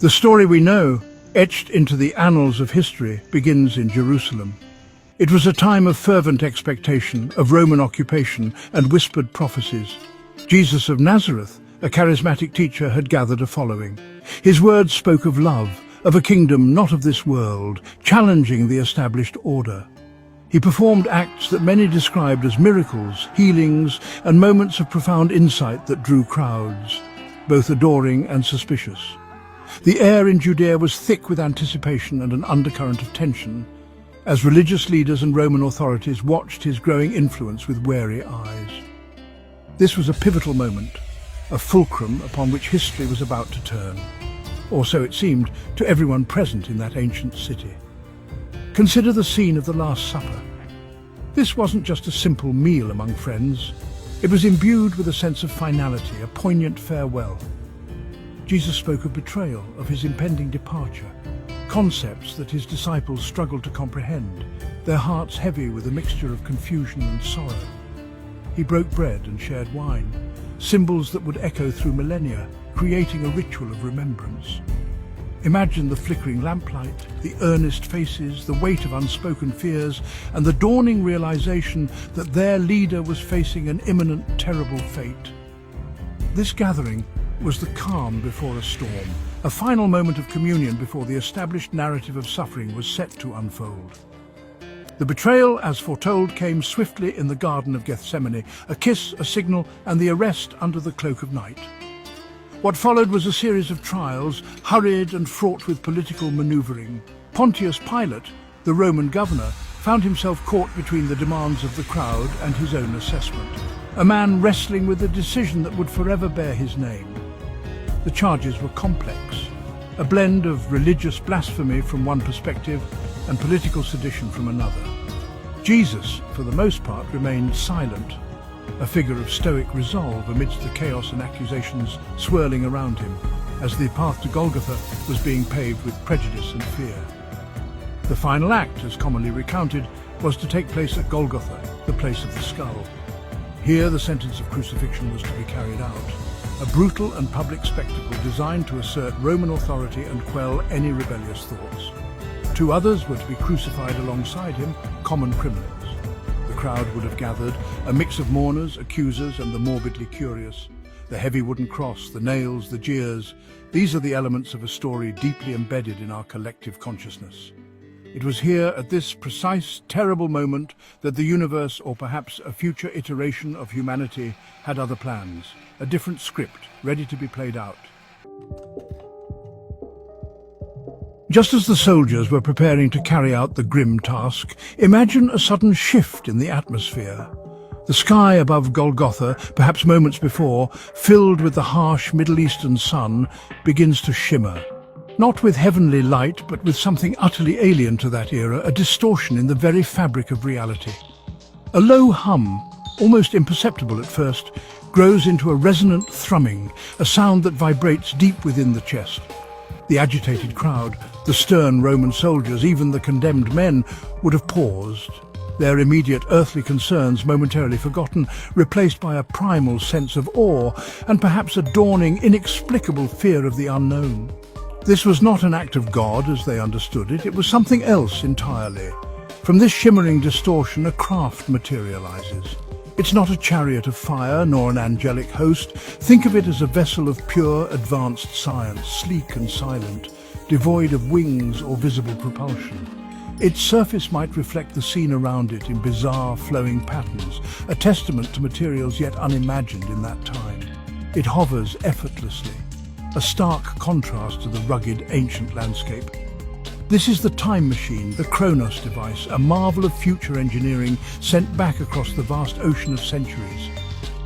The story we know, etched into the annals of history, begins in Jerusalem. It was a time of fervent expectation, of Roman occupation and whispered prophecies. Jesus of Nazareth, a charismatic teacher, had gathered a following. His words spoke of love, of a kingdom not of this world, challenging the established order. He performed acts that many described as miracles, healings, and moments of profound insight that drew crowds, both adoring and suspicious. The air in Judea was thick with anticipation and an undercurrent of tension, as religious leaders and Roman authorities watched his growing influence with wary eyes. This was a pivotal moment, a fulcrum upon which history was about to turn, or so it seemed to everyone present in that ancient city. Consider the scene of the Last Supper. This wasn't just a simple meal among friends. It was imbued with a sense of finality, a poignant farewell. Jesus spoke of betrayal, of his impending departure, concepts that his disciples struggled to comprehend, their hearts heavy with a mixture of confusion and sorrow. He broke bread and shared wine, symbols that would echo through millennia, creating a ritual of remembrance. Imagine the flickering lamplight, the earnest faces, the weight of unspoken fears, and the dawning realization that their leader was facing an imminent, terrible fate. This gathering was the calm before a storm, a final moment of communion before the established narrative of suffering was set to unfold. The betrayal, as foretold, came swiftly in the Garden of Gethsemane, a kiss, a signal, and the arrest under the cloak of night. What followed was a series of trials, hurried and fraught with political maneuvering. Pontius Pilate, the Roman governor, found himself caught between the demands of the crowd and his own assessment, a man wrestling with a decision that would forever bear his name. The charges were complex, a blend of religious blasphemy from one perspective and political sedition from another. Jesus, for the most part, remained silent, a figure of stoic resolve amidst the chaos and accusations swirling around him, as the path to Golgotha was being paved with prejudice and fear. The final act, as commonly recounted, was to take place at Golgotha, the place of the skull. Here the sentence of crucifixion was to be carried out, a brutal and public spectacle designed to assert Roman authority and quell any rebellious thoughts. 2 others were to be crucified alongside him, common criminals. The crowd would have gathered, a mix of mourners, accusers, and the morbidly curious. The heavy wooden cross, the nails, the jeers, these are the elements of a story deeply embedded in our collective consciousness. It was here, at this precise, terrible moment, that the universe, or perhaps a future iteration of humanity, had other plans, a different script, ready to be played out. Just as the soldiers were preparing to carry out the grim task, imagine a sudden shift in the atmosphere. The sky above Golgotha, perhaps moments before, filled with the harsh Middle Eastern sun, begins to shimmer. Not with heavenly light, but with something utterly alien to that era, a distortion in the very fabric of reality. A low hum, almost imperceptible at first, grows into a resonant thrumming, a sound that vibrates deep within the chest. The agitated crowd, the stern Roman soldiers, even the condemned men, would have paused, their immediate earthly concerns momentarily forgotten, replaced by a primal sense of awe and perhaps a dawning, inexplicable fear of the unknown. This was not an act of God as they understood it, it was something else entirely. From this shimmering distortion, a craft materializes. It's not a chariot of fire, nor an angelic host. Think of it as a vessel of pure, advanced science, sleek and silent, devoid of wings or visible propulsion. Its surface might reflect the scene around it in bizarre, flowing patterns, a testament to materials yet unimagined in that time. It hovers effortlessly, a stark contrast to the rugged, ancient landscape. This is the time machine, the Kronos device, a marvel of future engineering sent back across the vast ocean of centuries.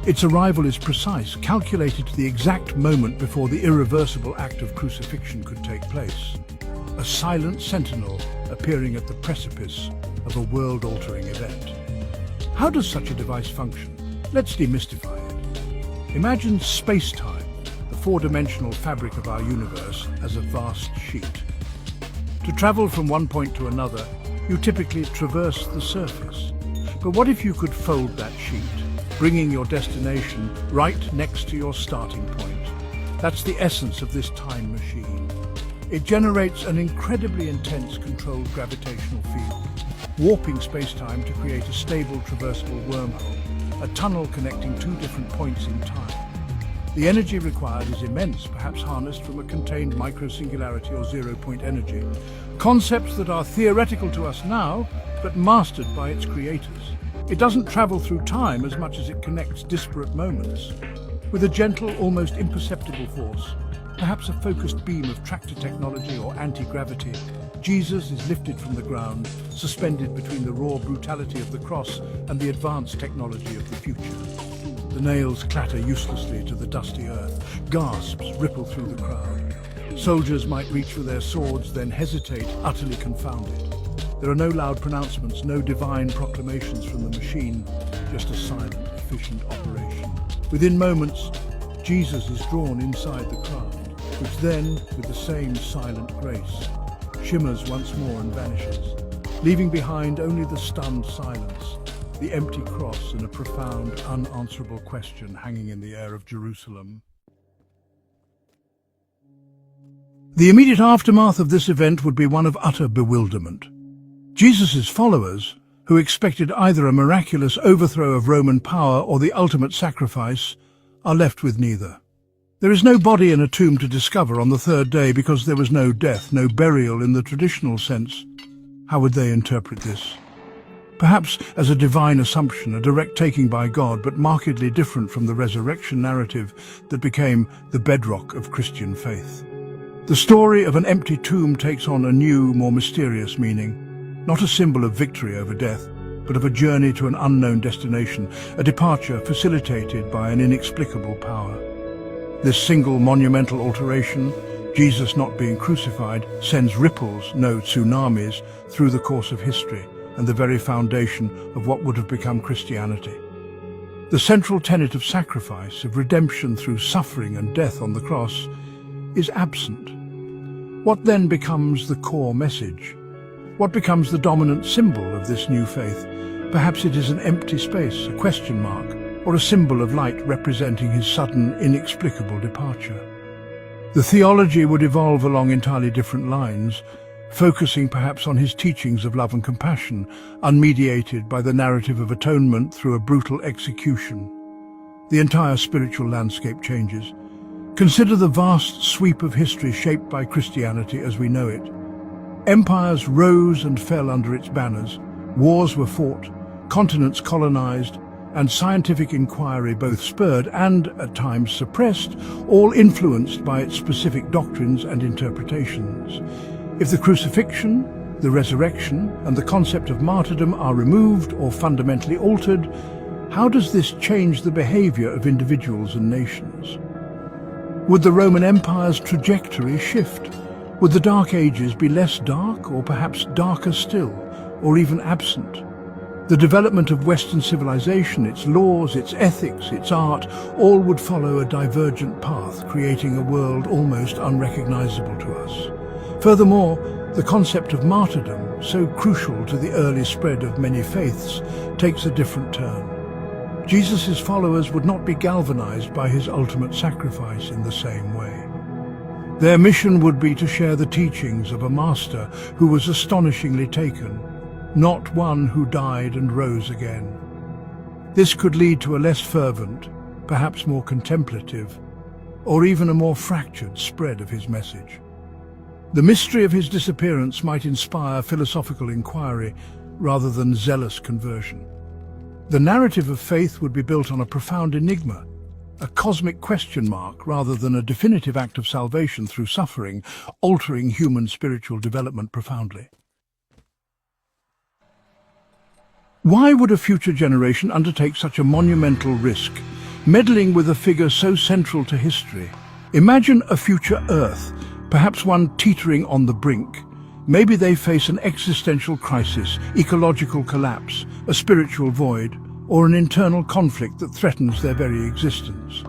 Its arrival is precise, calculated to the exact moment before the irreversible act of crucifixion could take place. A silent sentinel appearing at the precipice of a world-altering event. How does such a device function? Let's demystify it. Imagine space-time, the 4-dimensional fabric of our universe, as a vast sheet. To travel from one point to another, you typically traverse the surface. But what if you could fold that sheet, bringing your destination right next to your starting point? That's the essence of this time machine. It generates an incredibly intense controlled gravitational field, warping space-time to create a stable traversable wormhole, a tunnel connecting two different points in time. The energy required is immense, perhaps harnessed from a contained microsingularity or zero-point energy. Concepts that are theoretical to us now, but mastered by its creators. It doesn't travel through time as much as it connects disparate moments. With a gentle, almost imperceptible force, perhaps a focused beam of tractor technology or anti-gravity, Jesus is lifted from the ground, suspended between the raw brutality of the cross and the advanced technology of the future. The nails clatter uselessly to the dusty earth. Gasps ripple through the crowd. Soldiers might reach for their swords, then hesitate, utterly confounded. There are no loud pronouncements, no divine proclamations from the machine, just a silent, efficient operation. Within moments, Jesus is drawn inside the crowd, which then, with the same silent grace, shimmers once more and vanishes, leaving behind only the stunned silence, the empty cross and a profound, unanswerable question hanging in the air of Jerusalem. The immediate aftermath of this event would be one of utter bewilderment. Jesus' followers, who expected either a miraculous overthrow of Roman power or the ultimate sacrifice, are left with neither. There is no body in a tomb to discover on the third day because there was no death, no burial in the traditional sense. How would they interpret this? Perhaps as a divine assumption, a direct taking by God, but markedly different from the resurrection narrative that became the bedrock of Christian faith. The story of an empty tomb takes on a new, more mysterious meaning, not a symbol of victory over death, but of a journey to an unknown destination, a departure facilitated by an inexplicable power. This single monumental alteration, Jesus not being crucified, sends ripples, no tsunamis, through the course of history and the very foundation of what would have become Christianity. The central tenet of sacrifice, of redemption through suffering and death on the cross, is absent. What then becomes the core message? What becomes the dominant symbol of this new faith? Perhaps it is an empty space, a question mark, or a symbol of light representing his sudden, inexplicable departure. The theology would evolve along entirely different lines, focusing perhaps on his teachings of love and compassion, unmediated by the narrative of atonement through a brutal execution. The entire spiritual landscape changes. Consider the vast sweep of history shaped by Christianity as we know it. Empires rose and fell under its banners, wars were fought, continents colonized, and scientific inquiry both spurred and, at times, suppressed, all influenced by its specific doctrines and interpretations. If the crucifixion, the resurrection, and the concept of martyrdom are removed or fundamentally altered, how does this change the behavior of individuals and nations? Would the Roman Empire's trajectory shift? Would the Dark Ages be less dark, or perhaps darker still, or even absent? The development of Western civilization, its laws, its ethics, its art, all would follow a divergent path, creating a world almost unrecognizable to us. Furthermore, the concept of martyrdom, so crucial to the early spread of many faiths, takes a different turn. Jesus' followers would not be galvanized by his ultimate sacrifice in the same way. Their mission would be to share the teachings of a master who was astonishingly taken, not one who died and rose again. This could lead to a less fervent, perhaps more contemplative, or even a more fractured spread of his message. The mystery of his disappearance might inspire philosophical inquiry rather than zealous conversion. The narrative of faith would be built on a profound enigma, a cosmic question mark rather than a definitive act of salvation through suffering, altering human spiritual development profoundly. Why would a future generation undertake such a monumental risk, meddling with a figure so central to history? Imagine a future Earth, perhaps one teetering on the brink. Maybe they face an existential crisis, ecological collapse, a spiritual void, or an internal conflict that threatens their very existence.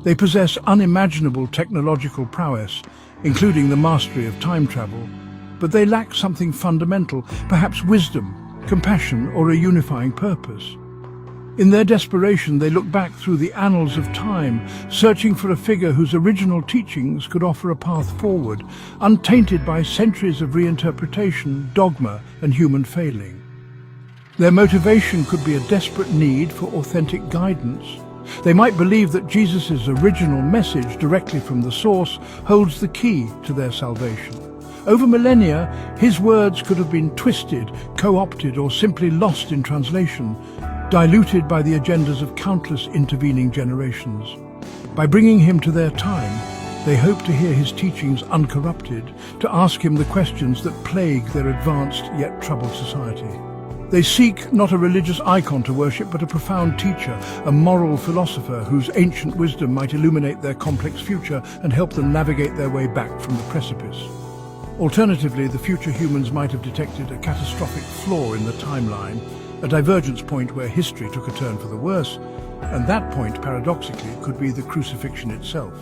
They possess unimaginable technological prowess, including the mastery of time travel, but they lack something fundamental, perhaps wisdom, compassion, or a unifying purpose. In their desperation, they look back through the annals of time, searching for a figure whose original teachings could offer a path forward, untainted by centuries of reinterpretation, dogma, and human failing. Their motivation could be a desperate need for authentic guidance. They might believe that Jesus' original message, directly from the source, holds the key to their salvation. Over millennia, his words could have been twisted, co-opted, or simply lost in translation, diluted by the agendas of countless intervening generations. By bringing him to their time, they hope to hear his teachings uncorrupted, to ask him the questions that plague their advanced yet troubled society. They seek not a religious icon to worship, but a profound teacher, a moral philosopher whose ancient wisdom might illuminate their complex future and help them navigate their way back from the precipice. Alternatively, the future humans might have detected a catastrophic flaw in the timeline, a divergence point where history took a turn for the worse, and that point, paradoxically, could be the crucifixion itself.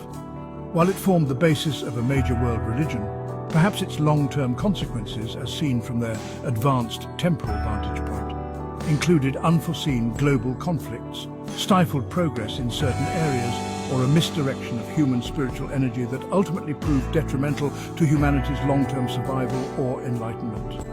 While it formed the basis of a major world religion, perhaps its long-term consequences, as seen from their advanced temporal vantage point, included unforeseen global conflicts, stifled progress in certain areas, or a misdirection of human spiritual energy that ultimately proved detrimental to humanity's long-term survival or enlightenment.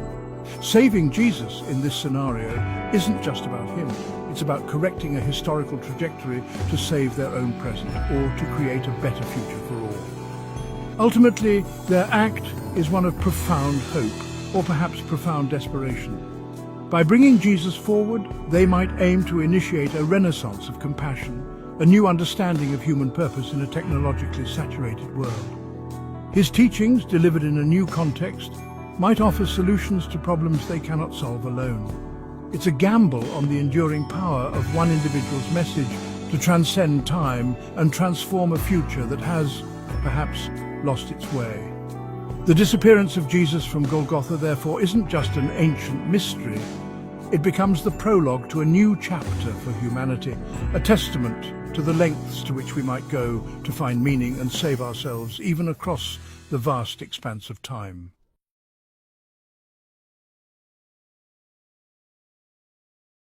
Saving Jesus in this scenario isn't just about him. It's about correcting a historical trajectory to save their own present or to create a better future for all. Ultimately, their act is one of profound hope, or perhaps profound desperation. By bringing Jesus forward, they might aim to initiate a renaissance of compassion, a new understanding of human purpose in a technologically saturated world. His teachings, delivered in a new context, might offer solutions to problems they cannot solve alone. It's a gamble on the enduring power of one individual's message to transcend time and transform a future that has, perhaps, lost its way. The disappearance of Jesus from Golgotha, therefore, isn't just an ancient mystery. It becomes the prologue to a new chapter for humanity, a testament to the lengths to which we might go to find meaning and save ourselves, even across the vast expanse of time.